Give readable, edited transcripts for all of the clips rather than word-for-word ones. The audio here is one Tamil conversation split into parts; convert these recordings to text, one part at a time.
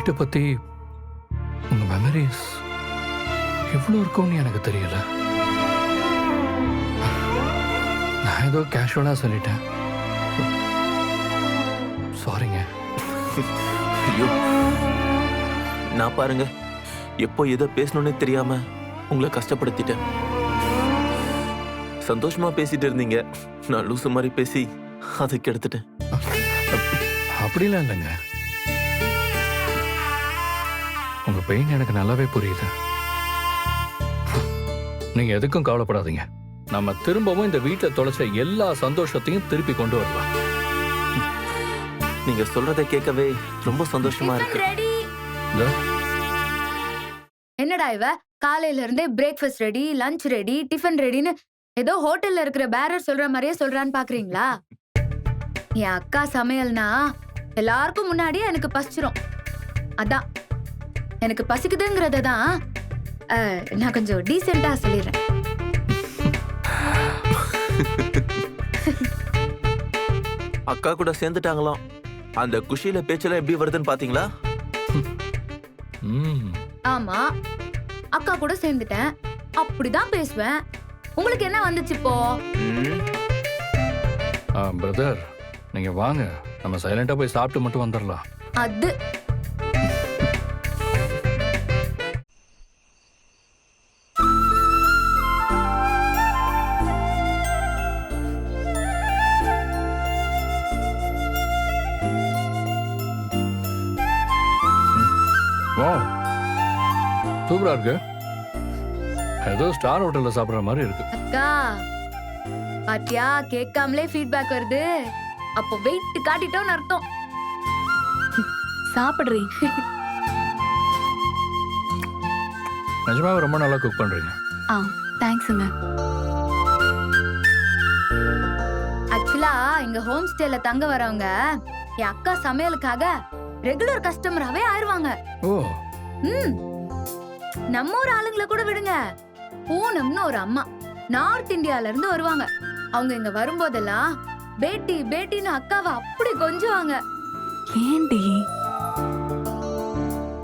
வீட்டை பத்தி உங்க மெமரிஸ் எவ்வளவு இருக்கும்னு எனக்கு தெரியல. நான் ஏதோ கேஷுவலா சொல்லிட்டேன். சாரிங்க. ஐயோ, நான் பாருங்க எப்போ ஏதோ பேசணும்னே தெரியாம உங்களை கஷ்டப்படுத்திட்டேன். சந்தோஷமா பேசிட்டு இருந்தீங்க, நான் லூசு மாதிரி பேசி அதை கெடுத்துட்டேன். அப்படிலாம் இல்லைங்க. உங்க பெயின் எனக்கு நல்லாவே புரியுது. நீங்க எதுக்கும் கவலைப்படாதீங்க. நம்ம திரும்பவும் இந்த வீட்டுல தொலைச்ச எல்லா சந்தோஷத்தையும் திருப்பி கொண்டு வரலாம். நீங்க சொல்றதை கேட்கவே ரொம்ப சந்தோஷமா இருக்கு. என்னடா இவ காலையில இருந்தே breakfast ready, lunch ready, tiffin ரெடின்னு ஏதோ ஹோட்டல்ல இருக்கிற பேரர் சொல்ற மாதிரியே சொல்றான்னு பாக்குறீங்களா? என் அக்கா சமையல்னா எல்லாருக்கும் முன்னாடியே எனக்கு பசிச்சிரும். அதான் எனக்கு பசிக்குதுங்கிறத தான் நான் கொஞ்சம் டீசெண்டா சொல்லிடுறேன். அக்கா கூட சேர்ந்துட்டாங்களாம். அந்த குஷியில பேச்செல்லாம் எப்படி வருதுன்னு பாத்தீங்களா? ஆமா, அக்கா கூட சேர்ந்துட்டேன், அப்படிதான் பேசுவேன். உங்களுக்கு என்ன வந்துச்சு இப்போ? பிரதர், நீங்க வாங்க, நம்ம சைலண்டா போய் சாப்பிட்டு மட்டும் வந்துடலாம். அது சூப்பரா இருக்கு. ஏதோ ஸ்டார் ஹோட்டல்ல சாப்பிடுற மாதிரி இருக்கு. அக்கா பாத்தியா, கேட்காமலே ஃபீட்பேக் வருது. அப்போ வெயிட் காட்டிட்டோம்னு அர்த்தம். சாப்பிடுறீ? நிஜமாவே ரொம்ப நல்லா குக் பண்றீங்க. தேங்க்ஸுங்க. ஆக்சுவலா இங்க ஹோம் ஸ்டேல தங்க வரவங்க என் அக்கா சமையலுக்காக ரெகுலர் கஸ்டமராவே ஆயிருவாங்க. ஓ, நம்ம ஊர் ஆளுங்களை கூட விடுங்க, பூனம்னு ஒரு அம்மா நார்த் இந்தியால இருந்து வருவாங்க. அவங்க இங்க வரும்போதெல்லாம் பேட்டி பேட்டின்னு அக்காவை அப்படி கொஞ்சுவாங்க. ஏண்டி?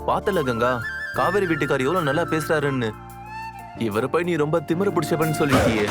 பாத்தல கங்கா, காவேரி வீட்டுக்கார் எவ்வளவு நல்லா பேசுறாருன்னு. இவரை போய் நீ ரொம்ப திமிர பிடிச்சவன்னு சொல்லிட்டியே.